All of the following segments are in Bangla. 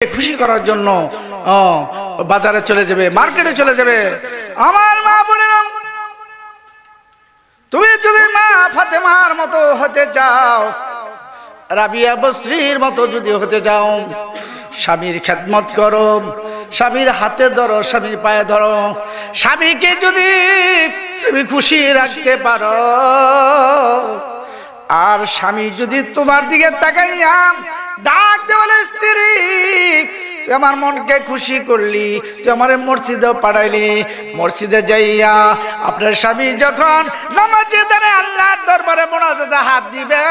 খুশি করার জন্য বাজারে চলে যাবে, মার্কেটে চলে যাবে। আমার মা বললাম, তুমি যদি মা ফাতেমার মতো হতে চাও, রাবিয়া বস্ত্রীর মতো যদি হতে চাও, স্বামীর খেদমত করো, স্বামীর হাতে ধরো, স্বামীর পায়ে ধরো। স্বামীকে যদি তুমি খুশি রাখতে পারো, আর স্বামী যদি তোমার দিকে তাকাইয়া ডাক দে বলে, স্ত্রী আমার মনকে খুশি করলি, তুই আমার মসজিদে পাঠাইলি, মসজিদে যাইয়া আপনার স্বামী যখন নামাজে দাঁড়ায় আল্লাহর দরবারে মোনাজাতে হাত দিবে,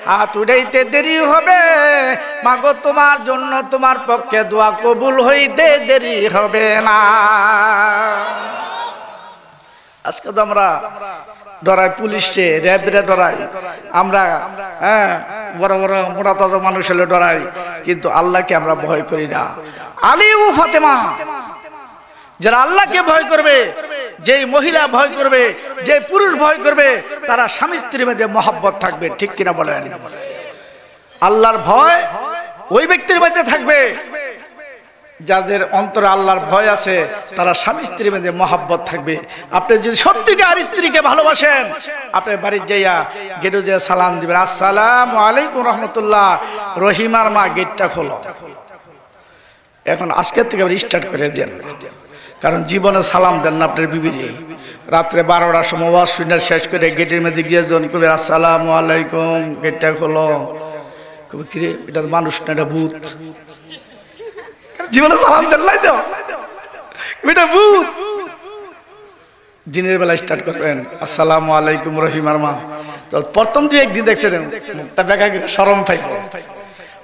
হাত উঠাইতে দেরি হবে, মাগো তোমার জন্য তোমার পক্ষে দোয়া কবুল হইতে দেরি হবে না। আজকে তো আমরা ডরাই, পুলিশে র্যাবরা ডরাই, আমরা বড় বড় মোটা তাজা মানুষ হলে ডরাই, কিন্তু আল্লাহকে আমরা ভয় করি না। আলী ও ফাতেমা, যারা আল্লাহকে ভয় করবে, যেই মহিলা ভয় করবে, যে পুরুষ ভয় করবে, তারা স্বামী স্ত্রীর মধ্যে মহব্বত থাকবে। ঠিক কিনা বলেন? আল্লাহর ভয় ওই ব্যক্তির মধ্যে থাকবে যাদের অন্তরে আল্লাহর ভয় আছে, তারা স্বামী স্ত্রীর মধ্যে মহব্বত থাকবে। আপনি যদি সত্যিকার স্ত্রীকে ভালোবাসেন, আপনি বাড়ির যাইয়া গেটে যে সালাম দিবেন, আসসালামু আলাইকুম রহমতুল্লাহ, রহিমার মা গেটটা খোলো। এখন আজকের থেকে স্টার্ট করে দেন, কারণ জীবনে সালাম দেন না আপনার বিবিরে। রাত্রে 12টার সময় ওয়াজ শুনে শেষ করে গেটের মধ্যে গিয়ে জন করবে, আসসালামু আলাইকুম, গেটটা খোলো। কবে কিরে, এটা মানুষ না, এটা ভূত। জীবনে সালাম দেন নাই তো, এটা ভূত। দিনের বেলা স্টার্ট করবেন, আসসালামু আলাইকুম রহিমার মা। তো প্রথম যে একদিন দেখছিলেন তা দেখা গেলে শরম পাইব,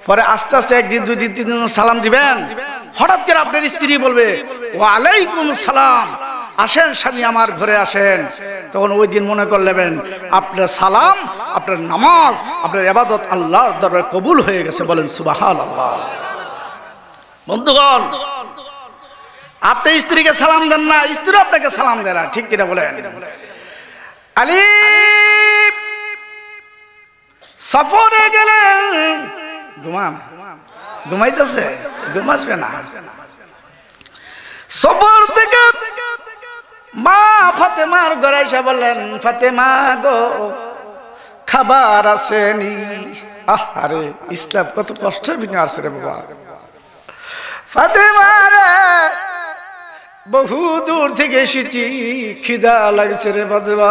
পরে আস্তে আস্তে একদিন, 2 দিন, 3 দিন সালাম দিবেন। হঠাৎ করে আপনার স্ত্রী বলবে, ওয়ালাইকুম সালাম, আসেন স্বামী আমার ঘরে আসেন। তখন ওই দিন মনে করলেন আপনার সালাম, আপনার নামাজ, আপনার ইবাদত আল্লাহর দরবারে কবুল হয়ে গেছে। বলেন সুবহানাল্লাহ। বন্ধুগণ, আপনি স্ত্রীকে সালাম দেন না, স্ত্রী আপনাকে সালাম দেন না। ঠিক কিনা বলেন? আলী সফরে গেলেন, ঘুমাইতেছে, ঘুমাসবে না। সফর থেকে মা ফাতেমার ঘরে এসে বললেন, ফাতেমা গো, খাবার আসেনি। আরে ইসলাম কত কষ্টের বিনিময়ে আসছে রে বাবা। ফাতেমা রে, বহু দূর থেকে এসেছি, খিদা লাগছে রে ফাতেমা।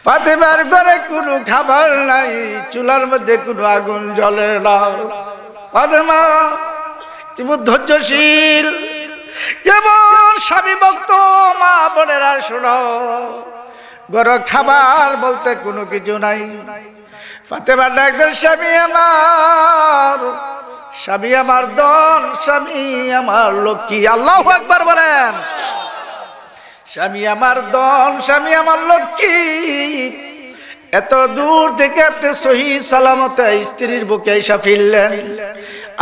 ফাতেমার ঘরে কোনো খাবার নাই, চুলার মধ্যে কোনো আগুন জ্বলে না। ফাতেমা কেমন ধৈর্যশীল, কেমন স্বামী ভক্ত। মা বোনেরা শোনো, ঘরে খাবার বলতে কোনো কিছু নাই। ফাতেমা ডাকতেন, স্বামী আমার, স্বামী আমার ধন, স্বামী আমার লক্ষ্মী। আল্লাহু আকবার বলেন। স্বামী আমার ধন, স্বামী আমার লক্ষ্মী। এত দূর থেকে আপনি সহি সালামতে স্ত্রীর বুকে এসে ফিরলেন,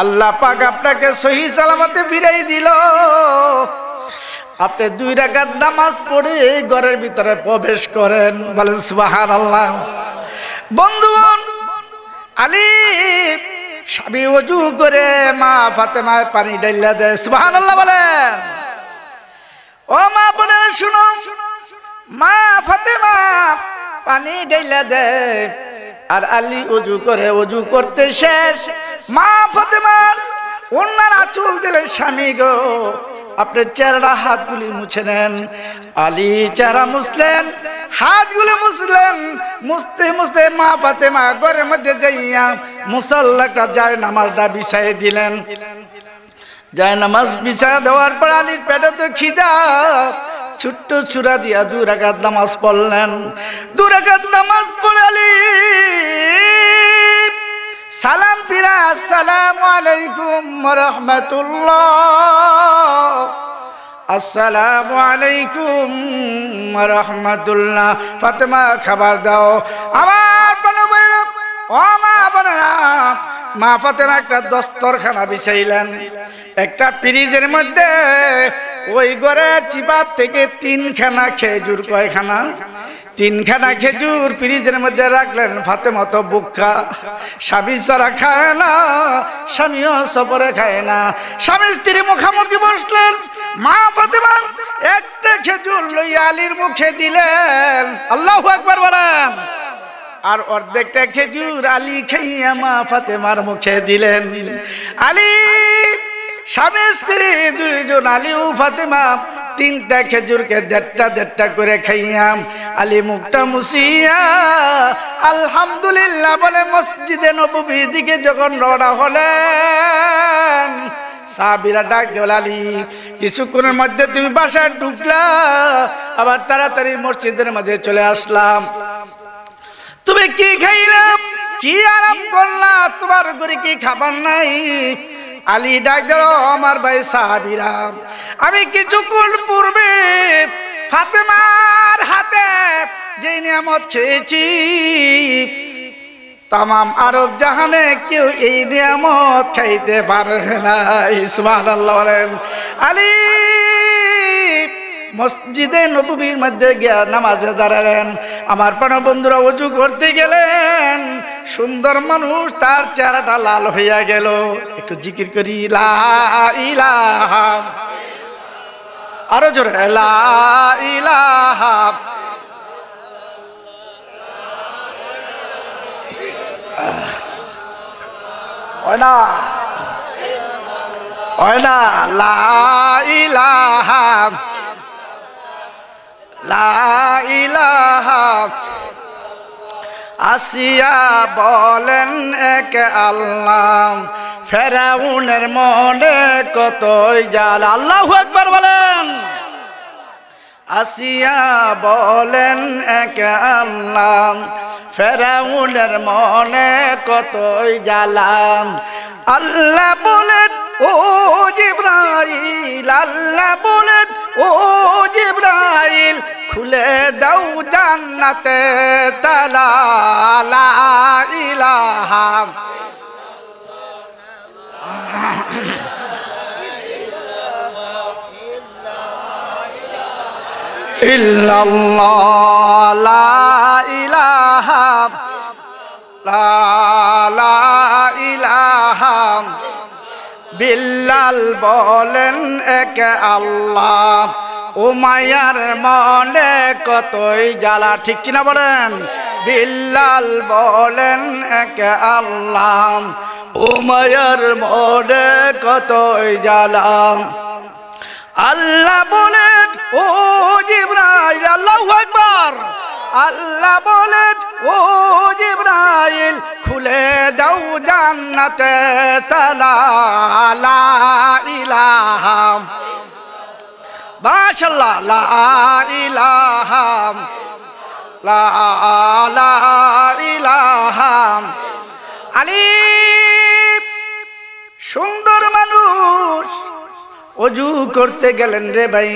আল্লাহ পাক আপনাকে সহি সালামতে ফিরাই দিল। আপনি 2 রাকাত নামাজ পড়ে ঘরের ভিতরে প্রবেশ করেন। বলেন সুবহানাল্লাহ। বন্ধুগণ, আলী স্বামী ওযু করে মা ফাতেমায় পানি ঢাইলা দেয়। সুবহানাল্লাহ বলেন। ও মা বোনেরা শুনো, মা ফাতেমা পানি ঢাইলা দেয়, আর আলী ওযু করে, ওযু করতে শেষ মা ফাতেমার ওনার আঁচল দিলেন, স্বামী গো আপনার চেহারা হাতগুলি মুছে নেন। আলী চেহারা মুছলেন, হাতগুলি মুছলেন। মুছতে মুছতে মা ফাতেমা ঘরের মধ্যে যাইয়া মুসাল্লাটা যায় নামাজটা বিছাই দিলেন। যায় নামাজ বিছায় দেওয়ার পর আলীর পেটে তো খিদা, ছোট্ট চূড়া দিয়া 2 রাকাত নামাজ পড়লেন। 2 রাকাত নামাজ পড়ে আলী সালাম ফিরা, আসসালামু আলাইকুম ওয়া রাহমাতুল্লাহ, আসসালামু আলাইকুম ওয়া রাহমাতুল্লাহ। ফাতেমা খাবার দাও। আমার বোনেরা, ও মা বোনেরা, মা ফাতেমা একটা দস্তরখানা বিছাইলেন। একটা ফ্রিজের মধ্যে ওই ঘরে চিবাত থেকে 3খানা খেজুর, কয়খানা? তিনখানা খেজুর ফ্রিজের মধ্যে রাখলেন। ফাতেমা তো বুক্কা, স্বামী ছাড়া খায় না, স্বামীও সফরে খায় না। স্বামী স্ত্রী মুখামুখি বসলেন। মা ফাতেমা একটা খেজুর লইয়া আলীর মুখে দিলেন। আল্লাহু আকবার বলেন। আর অর্ধেকটা খেজুর আলী খাইয়া মা ফাতেমার মুখে দিলেন। আলী স্বামী স্ত্রী দুইজন, আলী ও ফাতেমা তিনটা খেজুরকে দেড়টা করে খাইয়াম। আলী মুখটা মুছিয়া আলহামদুলিল্লাহ বলে মসজিদে নববীর দিকে যখন রওনা হলেন, সাহাবীরা ডাক দিল, আলী কিছুক্ষণের মধ্যে তুমি বাসায় ঢুকলা, আবার তাড়াতাড়ি মসজিদের মাঝে চলে আসলাম, তুমি কি খাইলাম, কি আরাম করলা, তোমার ঘরে কি খাবার নাই? আলী ডাক দিল, আমার ভাই সাহাবীরা, আমি কিছুক্ষণ পূর্বে ফাতেমার হাতে যে নিয়ামত খেয়েছি, তামাম আরব জাহানে কেউ এই নিয়ামত খাইতে পারে না। সুবহানাল্লাহ বলেন। আলী মসজিদে নববীর মধ্যে গিয়া নামাজে দাঁড়ালেন। আমার প্রাণ বন্ধুরা ওযু করতে গেলেন, সুন্দর মানুষ, তার চেহারাটা লাল হইয়া গেল। একটু জিকির করি, লা ইলাহা, আরো জোরে, লা ইলাহা। হয় না, হয় না, লা ইলাহা, লা ইলাহা। আসিয়া বলেন এক আল্লাহ, ফেরাউনের মনে কতই জ্বালা। আল্লাহু আকবার বলেন। আসিয়া বলেন এক আল্লাহ, ফেরাউনের মনে কতই জ্বালা। আল্লাহ বলেন ও জিবরাইল, আল্লাহ বলেন ও জিবরাইল, খুলে দাও জান্নাতে তালা। লা ইলাহা ইল্লাল্লাহ, লা ইলাহা, লা ইলাহা। বিল্লাল বলেন এক আল্লাহ, ও মায়ার মনে কতই জ্বালা। ঠিক কিনা বলেন? বিল্লাল বলেন এক আল্লাহ, ও মায়ার মনে কতই জ্বালা। আল্লাহ বলেন ও জিবরাইল, আল্লাহু আকবার। আল্লাহ বলেন ও জিবরাইল, খুলে দাও জান্নাতে তালা। লা ইলাহা, মাশাআল্লাহ, লা ইলাহা, লা ইলাহা। আলী সুন্দর মানুষ, ওযু করতে গেলেন রে ভাই,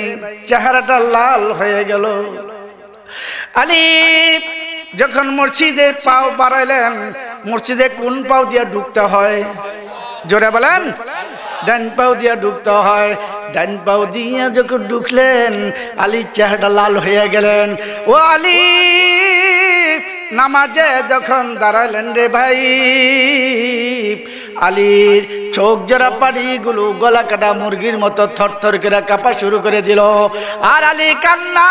চেহারাটা লাল হয়ে গেল। আলী যখন মসজিদে পাও বাড়াইলেন, মসজিদে কোন পাও দিয়া ঢুকতে হয়? জোরে বলেন। ডান পাও দিয়া ঢুকতে হয়। ডান পাও দিয়া যখন ঢুকলেন, আলীর চেহারাটা লাল হয়ে গেলেন। ও আলী নামাজে যখন দাঁড়ালেন রে ভাই, আলীর চোখ জোড়া পানিগুলো গলা কাটা মুরগির মতো থরথর করে কাঁপা শুরু করে দিল। আর আলী কান্না,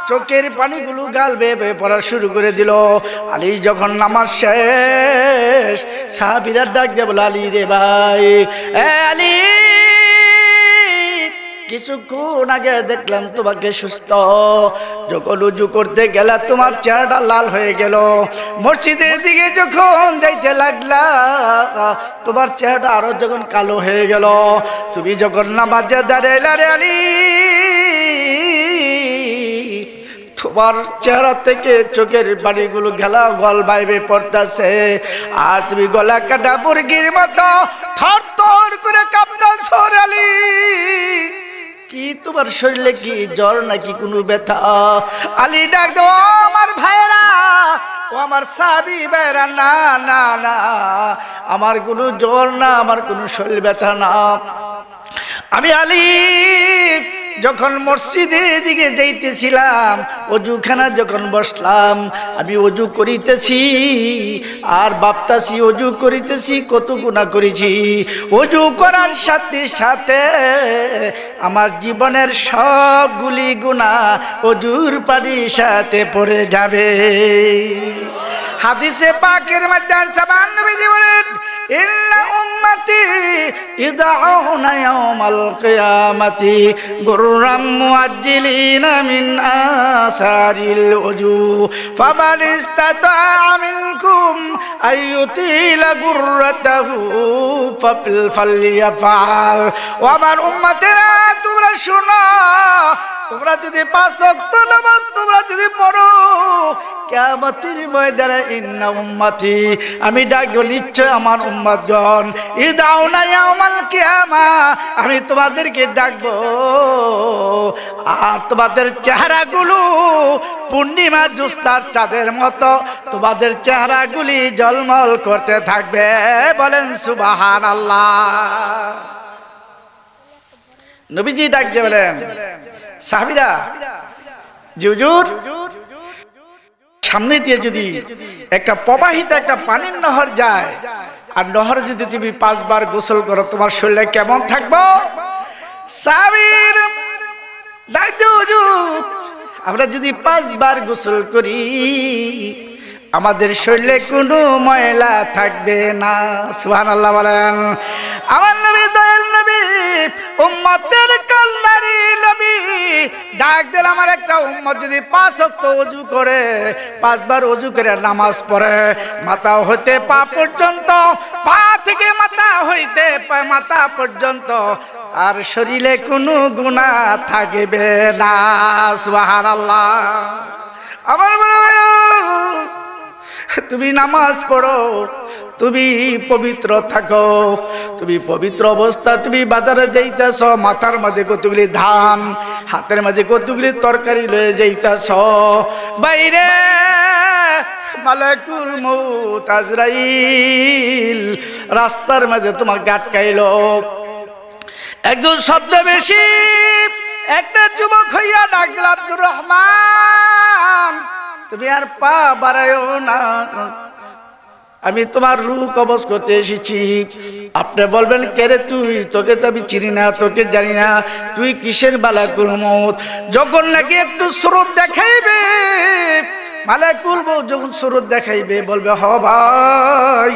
চোখের পানিগুলো গাল বেয়ে বেয়ে পড়া শুরু করে দিল। আলী যখন নামাজ শেষ, সাহাবীরা ডাক দিয়ে বলে, আলী রে ভাই, এ আলী, কিছুক্ষণ আগে দেখলাম তোমাকে সুস্থ, যখন উজু করতে গেলা তোমার চেহারাটা লাল হয়ে গেল। মসজিদের দিকে যখন যাইতে লাগলা, তোমার চেহারাটা আরো যখন কালো হয়ে গেল। তুমি যখন নামাজে দাঁড়াইলা রে আলী, তোমার চেহারা থেকে চোখের পানিগুলো গেলা গল বাইবে পড়তেছে। আর তুমি গলা কাটা মুরগির মতো থর থর করে কাঁপতেছো রে আলী। কি তোমার শরীরে কি জ্বর নাকি কোনো ব্যথা? আলী ডাক দাও, আমার ভাইরা, ও আমার সাহাবী ভাইরা, না না না, আমার কোনো জ্বর না, আমার কোনো শরীর ব্যথা না। আমি আলী যখন মসজিদের দিকে যাইতেছিলাম, অজুখানা যখন বসলাম, আমি অজু করিতেছি আর ভাবতাছি অজু করিতেছি কত গুনাহ করেছি। অজু করার সাথে সাথে আমার জীবনের সবগুলি গুনাহ অজুর পানির সাথে পড়ে যাবে। হাদিসে পাকের মধ্যে সাবান নবীজি বলেন, ইন্না উম্মতি ইদআউনা ইয়াওমাল কিয়ামাতি গুররাম মুআজ্জিলিনা মিন আসারিল উজু ফামান ইসতাতাআ মিনকুম আইয়ুতিলা গুররাতাহু ফালইয়াফআল। ও আমার উম্মতেরা, তোমরা শোনো, তোমরা যদি 5 ওয়াক্ত নামাজ তোমরা যদি পড়ো, কিয়ামতের ময়দানে ইন্না উম্মতি, আমি ডাকবো নিশ্চয় আমার উম্মতগণ, ইদাউনা ইয়াউমাল কিয়ামা, আমি তোমাদেরকে ডাকবো আর তোমাদের চেহারাগুলো পূর্ণিমা জ্যোৎস্নার চাঁদের মতো তোমাদের চেহারাগুলি ঝলমল করতে থাকবে। বলেন সুবহানাল্লাহ। নবীজি ডাক দিয়ে বলেন, সাহাবীরা, জি হুজুর, সামনে দিয়ে যদি একটা প্রবাহিত একটা পানির নহর যায় আর নহরে যদি তুমি 5 বার গোসল করো, তোমার শরীরে কেমন থাকবো? সাহাবীর ডাক দিয়ে, হুজুর, আমরা যদি 5 বার গোসল করি আমাদের শরীরে কোনো ময়লা থাকবে না। সুবহানাল্লাহ বলেন। আমার নবী, দয়াল নবী, উম্মতের কল্যাণী নবী ডাক দিল, আমার একটা উম্মত যদি 5 ওয়াক্ত ওযু করে, 5 বার ওযু করে নামাজ পড়ে, মাথা হইতে পা পর্যন্ত, পা থেকে মাথা হইতে মাথা পর্যন্ত আর শরীরে কোনো গুনাহ থাকবে না। সুবহানাল্লাহ। আমার বড় ভাই, তুমি নামাজ পড়ো, তুমি পবিত্র থাকো, তুমি পবিত্র অবস্থা, তুমি বাজারে যাইতেছ, মাথার মধ্যে কতগুলি ধান, হাতের মধ্যে কতগুলি তরকারি লয়ে যাইতেছ, বাইরে মালাকুল মউত আজরাইল রাস্তার মধ্যে তোমাকে আটকাইলো। একজন শব্দ বেশি একটা যুবক হইয়া ডাকল, আব্দুর রহমান, তুমি আর পা বাড়ায়ও না, আমি তোমার রূহ কবজ করতে এসেছি। আপনি বলবেন, কে রে তুই? তোকে তো আমি চিনি না, তোকে জানি না, তুই কিসের মালাকুল মউত? যখন নাকি একটু স্রোত দেখাইবে, মালাকুল মউত যখন স্রোত দেখাইবে, বলবে, হ ভাই,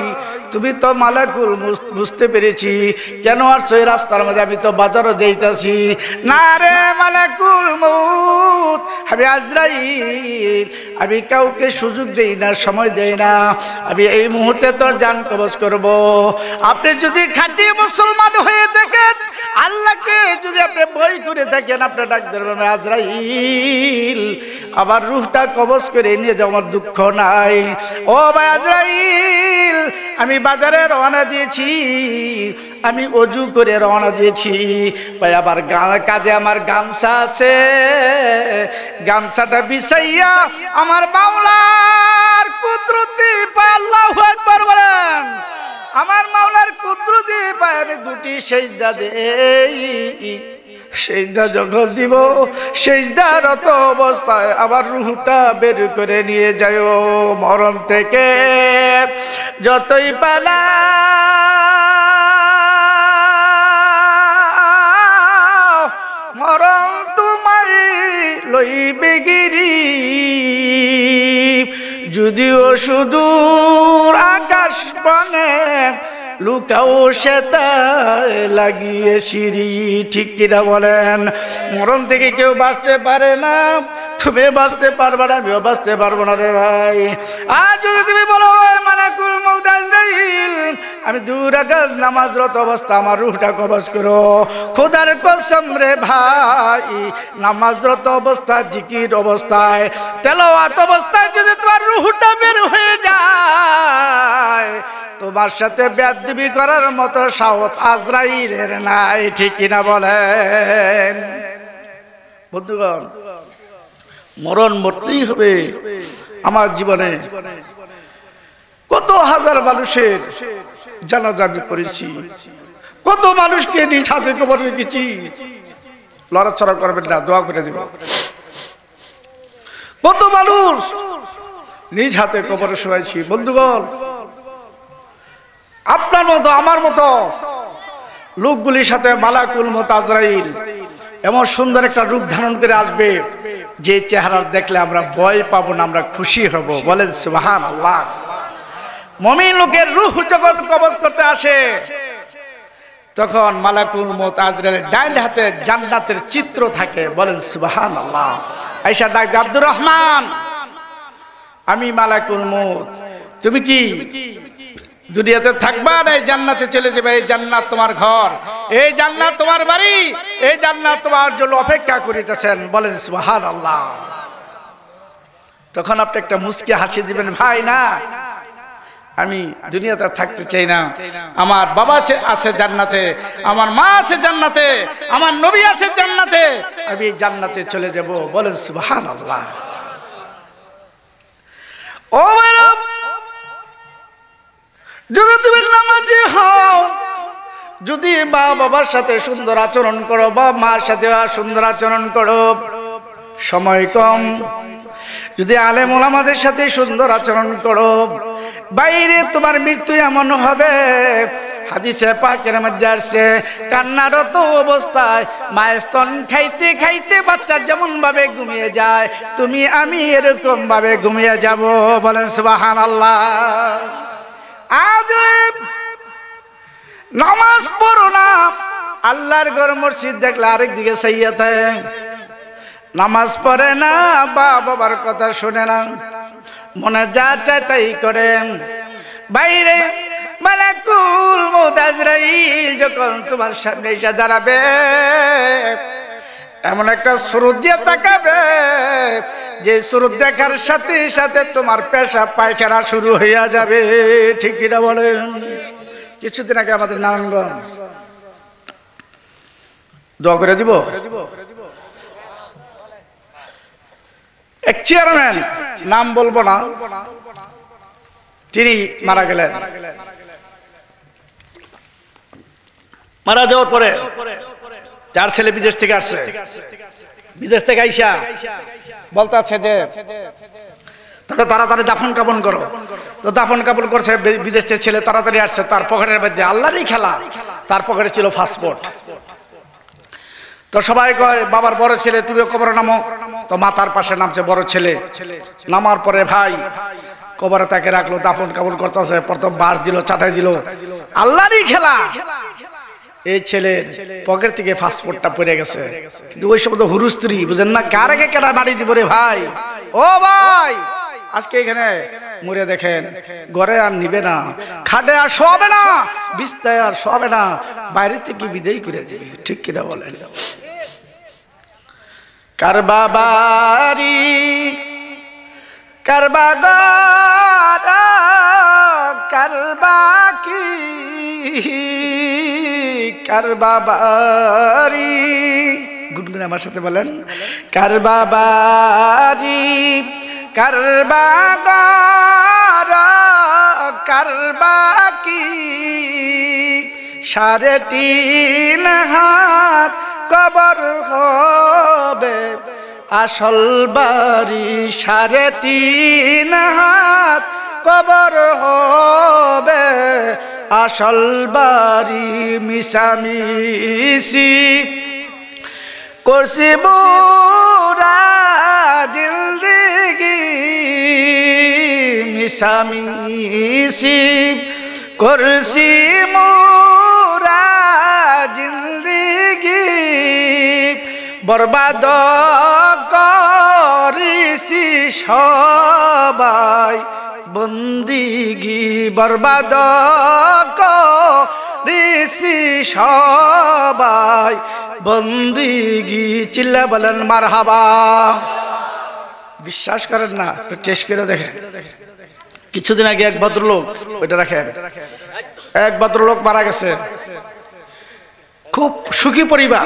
তুমি তো মালাকুল বুঝতে পেরেছি, কেন আসছো এই রাস্তার মধ্যে? আমি তো বাজারও যাইতাছি। না রে মালাকুল মউত, আমি আজরাইল, আমি কাউকে সুযোগ দেই না, সময় দেই না, আমি এই মুহূর্তে তোর জান কবজ করব। আপনি যদি খাঁটি মুসলমান হয়ে থাকেন, আল্লাহকে যদি আপনি ভয় করে থাকেন, আপনি ডাক ধরবেন, আজরাইল, আবার রূহটা কবজ করে নিয়ে যাও, আমার দুঃখ নাই। ও ভাই আজরাইল, আমি বাজারে রওনা দিয়েছি, আমি অজু করে রওনা দিয়েছি ভাই, আবার কাঁধে আমার গামছা আছে, গামছাটা বিছাইয়া আমার মাওলার কুদরতি পায়, আল্লাহু আকবার বলেন, আমার মাওলার কুদরতি পায় আমি 2টি সিজদা দেই। সিজদা যখন দিব, সিজদারত অবস্থায় আবার রূহটা বের করে নিয়ে যায় মরণ থেকে। যতই পালা মরণ তোমায় লইবে গিরি, যদিও সুদূর আকাশ পানে লুকাও সেতায় লাগিয়ে সিঁড়ি। ঠিক কিনা বলেন? মরণ থেকে কেউ বাঁচতে পারে না, তুমি বাঁচতে পারবে না, আমিও বাঁচতে পারবো না রে ভাই। আর যদি তুমি বলো মালাকুল মউত আজরাইল, আমি 2 রাকাত নামাজরত অবস্থা আমার রূহটা কবজ করো, খোদার কসম রে ভাই, নামাজরত অবস্থা, জিকির অবস্থায়, তেলাওয়াত অবস্থায় যদি তোমার রূহটা বের হয়ে যায়, তোমার সাথে বেয়াদবি করার মতো সাহস আজরাইলের নাই। ঠিক কিনা বলেন? বন্ধুগণ, মরণ মরতেই হবে। আমার জীবনে কত হাজার মানুষের জানাজা আমি করেছি, কত মানুষকে নিজ হাতে কবর রেখেছি, লড়াচড়া করবেন না, দোয়া করে দিব। কত মানুষ নিজ হাতে কবরে শোয়াইছি। বন্ধুগণ, আপনার মতো আমার মতো লোকগুলির সাথে মালাকুল মউত আজরাইল এমন সুন্দর একটা রূপ ধারণ করে আসবে, যে চেহারা দেখলে আমরা ভয় পাবো না, আমরা খুশি হব। বলেন সুবহানাল্লাহ। মুমিন লোকের রূহ যখন কবজ করতে আসে, তখন মালাকুল মউত আজরাইলের ডান হাতে জান্নাতের চিত্র থাকে। বলেন সুবহানাল্লাহ। আয়েশা ডাক, আব্দুর রহমান, আমি মালাকুল মউত, তুমি কি দুনিয়াতে থাকবা না এই জান্নাতে চলে যাবে? এই জান্নাত তোমার ঘর, এই জান্নাত তোমার বাড়ি, এই জান্নাত তোমার জন্য অপেক্ষা করিতেছেন। বলেন সুবহানাল্লাহ। তখন আপনি একটা মুচকি হাসি দিবেন, ভাই না, আমি দুনিয়াতে থাকতে চাই না, আমার বাবা আছে জান্নাতে, আমার মা আছে জান্নাতে, আমার নবী আছে জান্নাতে, আমি জান্নাতে চলে যাব। বলেন সুবহানাল্লাহ। ও ভাইরা, যদি তুমি নামাজি হও, যদি মা বাবার সাথে সুন্দর আচরণ করো, বা মার সাথে সুন্দর আচরণ করো, সময় কম, যদি আলেম ওলামাদের সাথে সুন্দর আচরণ করো, বাইরে তোমার মৃত্যু এমন হবে, হাদিসে পাকের মধ্যে আসছে, কান্নারত অবস্থায় মায়ের স্তন খাইতে খাইতে বাচ্চা যেমন ভাবে ঘুমিয়ে যায়, তুমি আমি এরকম ভাবে ঘুমিয়ে যাব। বলেন সুবহানাল্লাহ। আজ নামাজ পড়ো না, আল্লাহর ঘর মসজিদ দেখলে আরেক দিকে চাইয়া থাকে, নামাজ পড়ে না, বাবার কথা শুনে না, মনে যা চায় তাই করে। বাইরে মালাকুল মউত আজরাইল যখন তোমার সামনে এসে দাঁড়াবে, এমন একটা সুরত দিয়ে তাকাবে, যে সুরত দেখার সাথে সাথে তোমার পেশাব পায়খানা শুরু হইয়া যাবে। ঠিক কিনা বলেন? কিছুদিন আগে আমাদের নারায়ণগঞ্জ, দোয়া করে দিব, এক চেয়ারম্যান, নাম বলবো না, তিনি মারা গেলেন। মারা যাওয়ার পরে তার ছেলে বিদেশ থেকে আসছে, বিদেশ থেকে আইসা বলতে আছে যে তাকে তাড়াতাড়ি দাফন কাফন করো। তো দাফন কাফন করছে, বিদেশ থেকে ছেলে তাড়াতাড়ি আসছে, তার পকেটের মধ্যে আল্লাহরই খেলা, তার পকেটে ছিল পাসপোর্ট। তো সবাই কয়, বাবার বড় ছেলে তুমিও কবরে নামো। তো মাতার পাশে নামছে বড় ছেলে, নামার পরে ভাই কবরে তাকে রাখলো, দাফন কাফন করতেছে, প্রথম বাস দিল, চাটাই দিল, আল্লাহরই খেলা। এই ছেলের পকেট থেকে পাসপোর্টটা পড়ে গেছে, কিন্তু ওই সময় তো হুরুস্ত্রী, বুঝেন না, কার আগে কেটা বাড়ি দিব রে ভাই। ও ভাই, আজকে এখানে মরে দেখেন, ঘরে আর নিবে না, খাটে আর শোবে না, বিছনায় আর শোবে না, বাইরে থেকে বিদায় করে যাবে। ঠিক কিনা বলেন? কারবা বাড়ি, কারবা গারা, কারবা কি, কারবা বাড়ি। গুনগুন আমার সাথে বলেন, কারবা বাড়ি, কারবা গারা, কারবা কি, 3.5 হাত কবর হবে আসল বাড়ি, 3.5 হাত কবর হবে আসল বাড়ি। মিশামিশি করছি বুরা জিন্দেগি, মিশামিশি করছি মোরা জিন্দেগি, বরবাদ করেছি সবাই বন্দিগি, বরবাদ করেছি সবাই বন্দিগি। চিল্লা বলেন মারহাবা। বিশ্বাস করেন না, টেস্ট করে দেখেন। কিছুদিন আগে এক ভদ্রলোক, ওইটা রাখেন, এক ভদ্রলোক মারা গেছে, খুব সুখী পরিবার,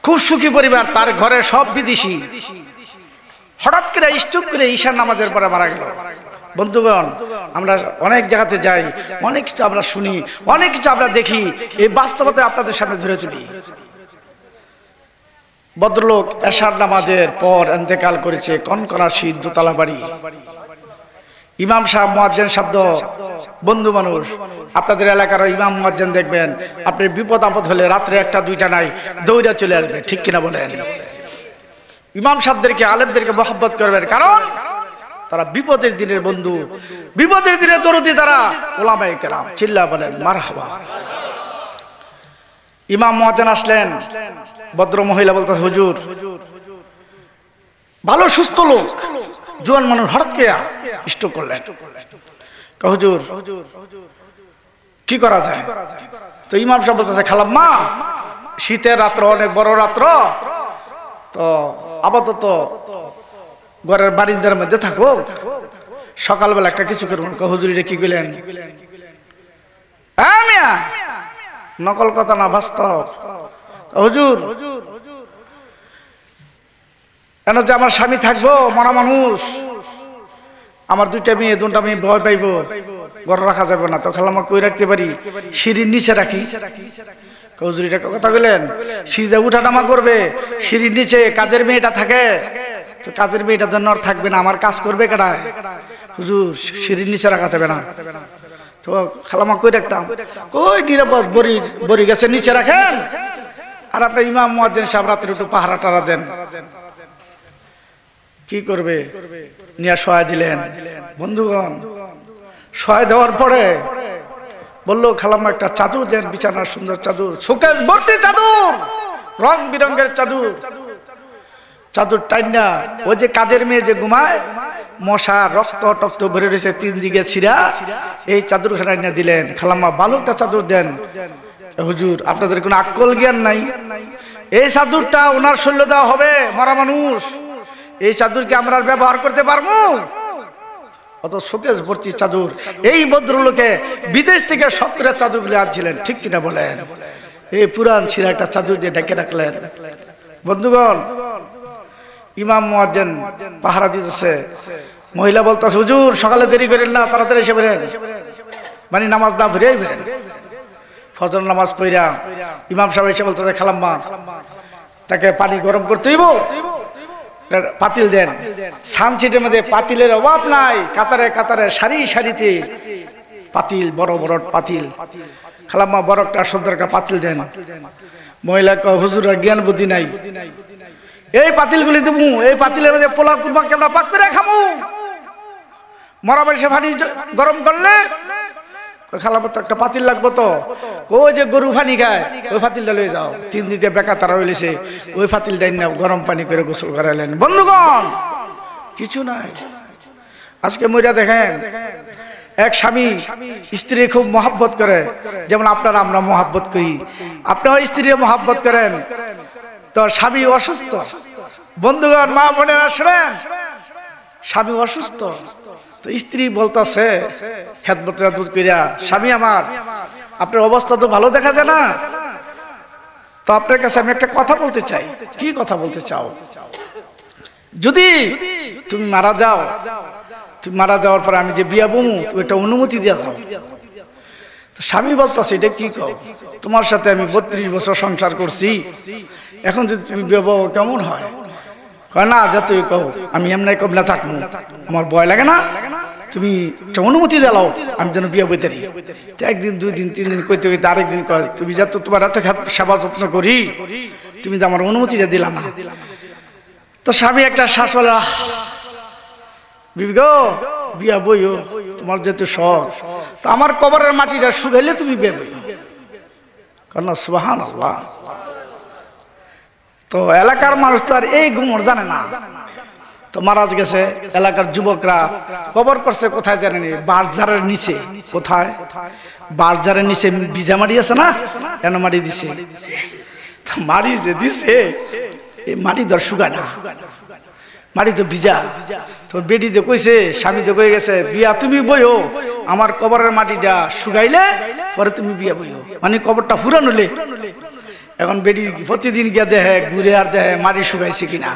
খুব সুখী পরিবার, তার ঘরে সব বিদেশি। হঠাৎ করে স্ট্রোক করে ঈশার নামাজের পরে মারা গেল। বন্ধুগণ, আমরা অনেক জায়গাতে যাই, অনেক কিছু আমরা শুনি, অনেক কিছু আমরা দেখি, এই বাস্তবতা আপনাদের সামনে ধরে তুলি। ভদ্রলোক এশার নামাজের পর ইন্তেকাল করেছে, কনকনা শীত, দোতলা বাড়ি। ইমাম সাহেব মুয়াজ্জিন শব্দ, বন্ধু মানুষ, আপনাদের এলাকার ইমাম মুয়াজ্জিন দেখবেন, আপনি বিপদ আপদ হলে রাত্রে একটা দুইটা নাই দৌড়া চলে আসবে, ঠিক কিনা বলেন? ইমাম সাহেবদেরকে, আলেমদেরকে মহব্বত করবেন, কারণ তারা বিপদের দিনের বন্ধু, বিপদের দিনের দরদি তারা। ওলামায়ে কেরাম, চিল্লা বলেন মারহাবা। ইমাম মুয়াজ্জিন আসলেন, ভদ্র মহিলা বলতে, হুজুর, ভালো সুস্থ লোক, জোয়ান মানুষ, হঠাৎ করে স্ট্রোক করলেন। হুজুর কি করা যায়? তো ইমাম সাহেব বলতেছে, খালাম্মা, শীতের রাত্র, অনেক বড় রাত্র, তো আপাতত ঘরের বারিন্দার মধ্যে থাকো, সকালবেলা একটা কিছু করবেন। হুজুর এটা কি কইলেন? নকল কথা না, বাস্তব। হুজুর কেন যে আমার স্বামী থাকবো, মরা মানুষ, আমার দুটা মেয়ে ভয় পাইবো, ঘর রাখা যাবে না, তো খালাম্মা কই রাখতে পারি? সিঁড়ির নিচে রাখি। হুজুর এটা কথা বললেন? সিঁড়িতে উঠা নামা করবে, সিঁড়ির নিচে কাজের মেয়েটা থাকে, তো কাজের মেয়েটা জন্য আর থাকবে না, আমার কাজ করবে কেডা? হুজুর সিঁড়ির নিচে রাখা যাবে না। তো খালাম্মা কই রাখতাম? কই নিরাপদ, বড়ি গাছের নিচে রাখেন, আর আপনার ইমাম মুয়াজ্জিন সাহেব রাত্রে একটু পাহারা টারা দেন। কি করবে? নিয়ে সহায় দিলেন। বন্ধুগণ, সহায় দেওয়ার পরে বললো, খালাম্মা একটা চাদর দেন, বিছানার সুন্দর চাদর, শোকেস ভর্তি চাদর, রং বিরঙ্গের চাদর। চাদর টাইনা ওই যে কাজের মেয়ে যে ঘুমায়, মশা রক্ত টক্ত ভরে রয়েছে, 3 দিকে ছিঁড়া, এই চাদরখানা এনে দিলেন। খালাম্মা ভালো একটা চাদর দেন। হুজুর আপনাদের কোনো আক্কল জ্ঞান নাই? এই চাদরটা ওনার শরীর দেওয়া হবে, মরা মানুষ, এই চাদরকে আমরা ব্যবহার করতে পারবো? অত শোকেস ভর্তি চাদর। এই ভদ্রলোকে বিদেশ থেকে 17 চাদরগুলি আনছিলেন, ঠিক কিনা বলেন? এই পুরান ছিঁড়া একটা চাদর দিয়ে ঢেকে রাখলেন। বন্ধুগণ, ইমাম মুয়াজ্জিন পাহারা দিতেছে, মহিলা বলতেছে, হুজুর সকালে দেরি করেন না, তাড়াতাড়ি এসে বেরেন, মানে নামাজ না ফিরেই বেরেন। ফজর নামাজ পড়া ইমাম সাহেব এসে বলতেছে, খালাম্মা, তাকে পানি গরম করতে হইব, পাতিল দেন। সানসিটের মধ্যে পাতিলের অভাব নাই, কাতারে কাতারে সারি সারিতে পাতিল, বড় বড় পাতিল। খালাম্মা বড় একটা সুন্দর একটা পাতিল দেন। মহিলা কয়, হুজুর জ্ঞান বুদ্ধি নাই, এই পাতিলগুলি দেবো, এই পাতিলের মধ্যে পোলাও কুরমা কেমন পাক করে খামু, মরা বয়সে পানি গরম করলে। খালাম্মা তো একটা পাতিল লাগবো, তো ওই যে গরু পানি খায়, ওই পাতিলটা লয়ে যাও। 3 দিতে বেকা তারা হইলেছে, ওই পাতিল দেন না, গরম পানি করে গোসল করাইলেন। বন্ধুগণ, কিছু নাই। আজকে মইরা দেখেন, এক স্বামী স্ত্রী খুব মহাব্বত করে, যেমন আপনারা আমরা মহাব্বত করি, আপনারাও স্ত্রী মহাব্বত করেন, তো স্বামী অসুস্থ। বন্ধুগণ, মা বোনেরা শুনেন, স্বামী অসুস্থ, তো স্ত্রী বলতেছে খেদমত কইরা, স্বামী আমার, আপনার অবস্থা তো ভালো দেখা যায় না, তো আপনার কাছে আমি একটা কথা বলতে চাই। কি কথা বলতে চাও? যদি তুমি মারা যাও, তুমি মারা যাওয়ার পর আমি যে বিয়া বমু, ওইটা অনুমতি দিয়ে যাও। তো স্বামী বলতেছে, এটা কি কও? তোমার সাথে আমি 32 বছর সংসার করছি, এখন যদি তুমি বিয়া বউ কেমন হয়? কয় না, যা তুই কও, আমি এমনি কবলা থাকবো, আমার ভয় লাগে না, তুমি অনুমতি দিলাও আমি যেন বিয়ে বইতে পারি। একদিন 2 দিন 3 দিন কইতে কইতে আরেকদিন কয়, তুমি যা তো তোমার এত সেবা যত্ন করি, তুমি তো আমার অনুমতিটা দিলা না। তো স্বামী একটা শ্বাস বলে, বিবি গো, বিয়া বইও, তোমার যেহেতু শখ, তো আমার কবরের মাটিটা শুকাইলে তুমি বিয়ে বইও। কারণ সুবহানাল্লাহ। তো এলাকার মানুষ তো আর এই গুমর জানে না, তো মারা গেছে, এলাকার যুবকরা কবর করছে কোথায় জানেনি? বারজারের নিচে। কোথায়? বারজারের নিচে ভিজা মাটি আছে না, কেন মাটি দিছে, তো মাটি যে দিছে, এই মাটি ধর শুকায় না, মাটি তো ভিজা। তো বেটি তো কইছে, স্বামী তো কয়ে গেছে, বিয়া তুমি বইও, আমার কবরের মাটিটা শুকাইলে পরে তুমি বিয়া বইও, মানে কবরটা পুরান হলে। এখন বেটি প্রতিদিন গিয়ে দেখে, ঘুরে আর দেখে মাটি শুকাইছে কিনা,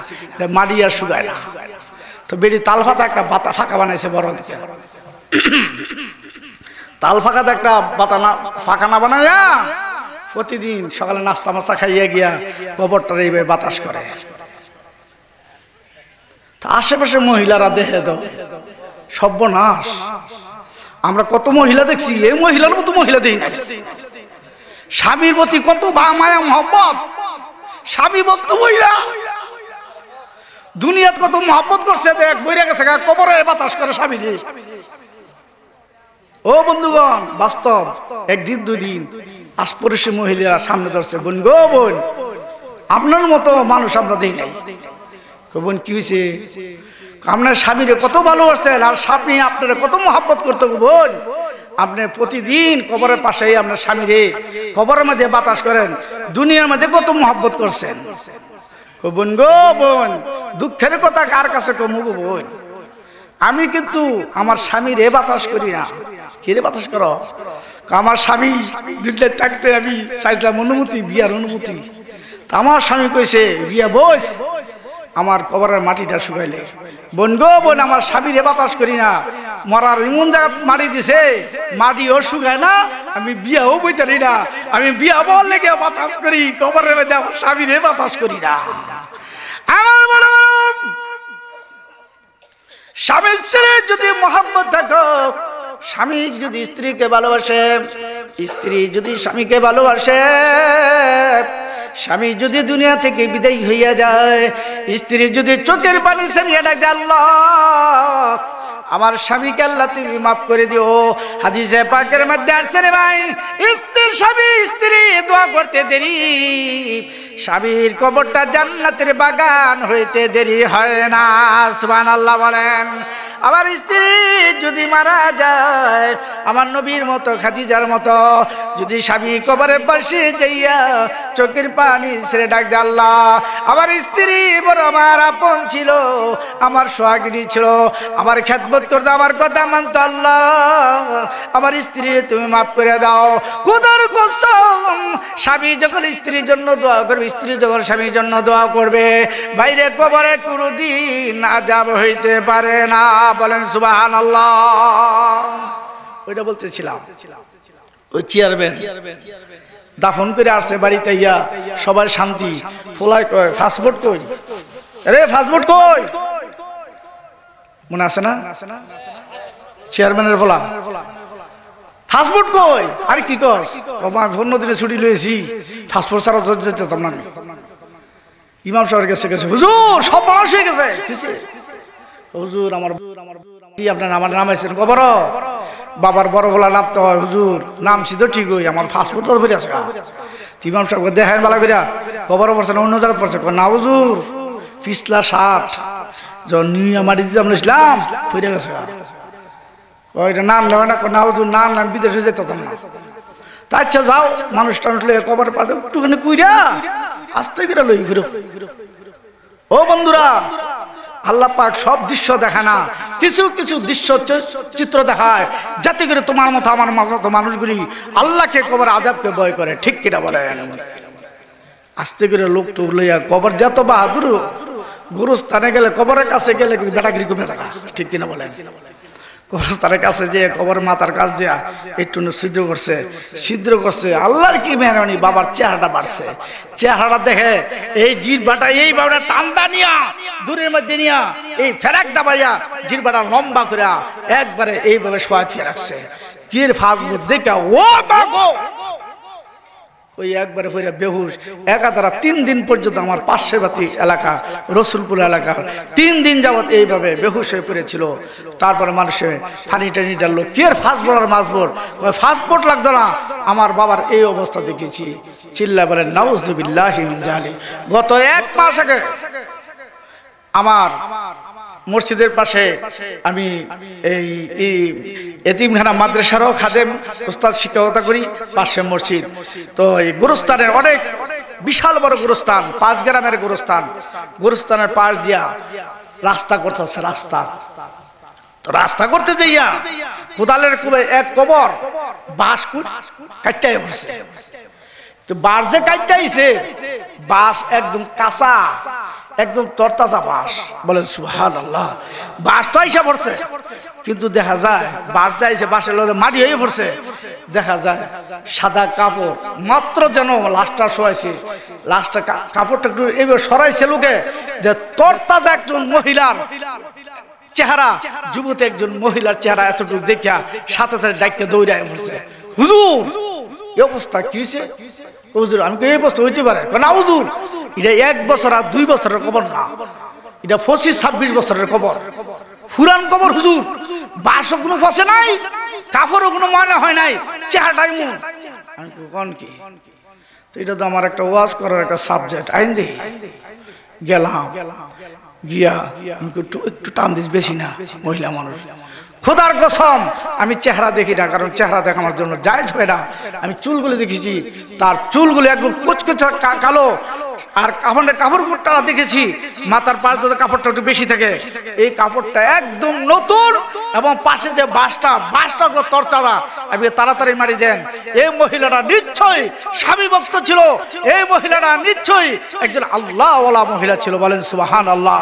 মাটি আর শুকায় না। তো বেটি তাল ফাতা একটা বাতা ফাঁকা বানাইছে বড় দিকে, তাল ফাঁকাতে একটা বাতা না ফাঁকা না বানাইয়া প্রতিদিন সকালে নাস্তা মাস্তা খাইয়ে গিয়া কবরটার এইভাবে বাতাস করে। আশেপাশে মহিলারা দেখে তো সর্বনাশ। আমরা কত মহিলা দেখছি, এই মহিলার মতো মহিলা দেই না। স্বামীর প্রতি কত মায়া মহব্বত, স্বামী বলতো মহিলা দুনিয়াত কত মহব্বত করছে, দেখ বইরা গেছে কবরে বাতাস করে স্বামী। ও বন্ধুগণ, বাস্তব একদিন দুদিন আশপাশের মহিলা সামনে ধরছে, বোন গো বোন, আপনার মতো মানুষ আমরা দেই নাই। বোন কি হয়েছে? আপনার স্বামীরে কত ভালোবাসতেন, আর স্বামী আপনারা কত মহব্বত করতো বোন। আপনি প্রতিদিন কবরের পাশেই আপনার স্বামীরে কবরের মধ্যে বাতাস করেন, দুনিয়ার মধ্যে কত মহব্বত করছেন। বোন গো বোন, দুঃখের কথা কার কাছে কমু গো বোন, আমি কিন্তু আমার স্বামীরে বাতাস করি না। কিরে বাতাস করো? আমার স্বামী দুনিয়ায় থাকতে আমি চাইলাম অনুমতি, বিয়ার অনুমতি। আমার স্বামী কইছে বিয়া বস, আমার কবরের মাটিটা শুকাইলে। বোন গো বোন, আমার স্বামীরে বাতাস করি না, মরার এমন জায়গা মাটি দিছে মাটিও শুকায় না, আমি বিয়াও বইতারি না। আমি বিয়া বল লেগে বাতাস করি, কবরের মধ্যে আমার স্বামীরে বাতাস করি না। আমার বড় স্বামী স্ত্রীর যদি মহব্বত থাকো, স্বামী যদি স্ত্রীকে ভালোবাসে, স্ত্রী যদি স্বামীকে ভালোবাসে, স্বামী যদি দুনিয়া থেকে বিদায় হইয়া যায়, স্ত্রী যদি চোখের পানি ছেড়ে ডাকে আল্লাহ আমার স্বামীকে আল্লাহ তুমি মাফ করে দিও। হাদিসে পাকের মধ্যে আসছে রে ভাই, স্ত্রীর স্বামী স্ত্রী দোয়া করতে দেরি, স্বামীর কবরটা জান্নাতের বাগান হইতে দেরি হয় না। সুবহানাল্লাহ বলেন। আবার স্ত্রী যদি মারা যায়, আমার নবীর মতো খাদিজার মতো যদি স্বামী কবরের পাশে যাইয়া চোখের পানি ছেড়ে ডাক দে আল্লাহ আমার স্ত্রী বড় আমার আপন ছিল, আমার সোহাগিনী ছিল, আমার খেদমত করতো, আমার কথা মানতো, আল্লাহ আমার স্ত্রী তুমি মাফ করে দাও। খোদার কসম, স্বামী যখন স্ত্রীর জন্য দোয়া করবে, স্ত্রী যখন স্বামীর জন্য দোয়া করবে, বাইরে কবরে কোনোদিন আযাব হইতে পারে না। বলেন সুবহানাল্লাহ। ওইটা বলতেছিলাম, ওই চেয়ারম্যান দাফন করে আসছে বাড়িতে, ইয়া সবাই শান্তি। ফোলাই কয় ফাস্টফুড কই, আরে ফাস্টফুড কই, মনে আছে না? চেয়ারম্যানের ফোলা ফাস্টফুড কই, আরে কি কর? অন্য দিনে ছুটি লয়েছি, ফাস্টফুড ছাড়া যেতাম না। ইমাম সাহেবের কাছে গেছে, হুজুর সব মানুষ হয়ে গেছে। হুজুর আমার আপনার আমার নাম আছেন কবর, বাবার বড় বলা নাম তো হয়, হুজুর নাম ছিল ঠিকই, আমার ফাস্টফুড তো বেরিয়ে আছে। ইমাম সাহেব দেখেন বেলা বেরিয়া কবর পড়ছে না অন্য জায়গায় পড়ছে না হুজুর, পিছলা 60 যখন নিয়ে মাটি দিতে আমরা ইসলাম ফিরে গেছে। ওইটা নাম নেবে না, না হুজুর নাম নাম বিদেশে যেতাম না। তা আচ্ছা যাও, মানুষ টানুষ কবর পাবে একটুখানি কুইরা আস্তে করে লই ঘুরো। ও বন্ধুরা, আল্লাহ পাক সব দৃশ্য দেখে না, কিছু কিছু দৃশ্য চিত্র দেখায় যাতে করে তোমার মতো আমার মতো মানুষগুলি আল্লাহকে কবর আযাবকে ভয় করে। ঠিক কিনা বলেন? আস্তে করে লোক তো লইয়া কবর যত বাহাদুর, গুরুস্থানে গেলে কবরের কাছে গেলে বেটাগিরি কমে থাকা। ঠিক কিনা বলেন? কবরস্থানের কাছে যে কবর মাথার কাছ দিয়া একটু ছিদ্র করছে, আল্লাহর কি মেহরবানি, বাবার চেহারাটা বাড়ছে। চেহারাটা দেখে এই জিহ্বাটা এইভাবে টান্দা নিয়া দূরের মধ্যে নিয়া এই ফেরাক দাবাইয়া জিহ্বাটা লম্বা করে একবারে এইভাবে শোয়া দিয়ে রাখছে। কি ফাস্টফুড দেখা ও বাগো, ওই একবারে হইয়া বেহুশ একাধারা 3 দিন পর্যন্ত আমার পার্শ্ববর্তী এলাকা রসুলপুর এলাকার 3 দিন যাবৎ এইভাবে বেহুশ হয়ে পড়েছিল। তারপরে মানুষে ফানি টানি ডাললো, কি আর ফাস্টফুড আর মাছবোর্ড, ফাস্টফুড লাগতো না। আমার বাবার এই অবস্থা দেখেছি। চিল্লা বলেন নাউযুবিল্লাহি মিন জালি। গত 1 মাস আগে আমার মসজিদের পাশে আমি এই এতিমখানা মাদ্রাসারও খাদেম উস্তাদ শিক্ষকতা করি, পাশে মসজিদ। তো এই গুরুস্থানের অনেক বিশাল বড় গুরুস্থান, 5 গ্রামের গুরুস্থান, গুরুস্থানের পাশ দিয়া রাস্তা করতেছে। তো রাস্তা করতে যাইয়া কোদালের কুলে এক কবর বাঁশ কাটতে বসে। তো বাঁশ যে কাটতে আইছে, বাঁশ একদম কাঁচা, একদম তরতাজা বাঁশ। বলেন সুবহানাল্লাহ। বাঁশ তো আইসা পড়ছে, কিন্তু দেখা যায় বাস যাইছে, বাসের লোক মাটি হয়ে পড়ছে, দেখা যায় সাদা কাপড় মাত্র যেন লাশটা শোয়াইছে, লাশটা কাপড়টা একটু এইভাবে সরাইছে লোকে যে তরতাজা একজন মহিলার চেহারা, যুবতী একজন মহিলার চেহারা এতটুকু দেখিয়া সাথে সাথে ডাইকে দৌড়ায় পড়ছে, হুজুর এই অবস্থা কি হয়েছে? হুজুর আমি এই অবস্থা হইতে পারে না হুজুর, এটা 1 বছর আর 2 বছরের খবর না, এটা 25-26 বছরের খবর, পুরান খবর হুজুর। বাসও কোনো বসে নাই, কাপড়ও কোনো মনে হয় নাই, চেহারাটাই মন। আমি কোন কি তো এটা তো আমার একটা ওয়াজ করার একটা সাবজেক্ট। আইন দেখি গেলাম, গিয়া একটু টান দিস, বেশি না, মহিলা মানুষ। খোদার কসম আমি চেহারা দেখি না, কারণ চেহারা দেখা আমার জন্য জায়েজ হয় না। আমি চুলগুলো দেখেছি, তার চুলগুলো একদম কুচকুচে কালো, আর কাপড়টা দেখেছি মাথার পাশ ধরে কাপড়টা একটু বেশি থাকে, এই কাপড়টা একদম নতুন, এবং পাশে যে বাসটা তরচাদা। আপনি তাড়াতাড়ি মারি দেন, এই মহিলাটা নিশ্চয়ই স্বামী ভক্ত ছিল, এই মহিলাটা নিশ্চয়ই একজন আল্লাহওয়ালা মহিলা ছিল, বলেন সুবহানাল্লাহ।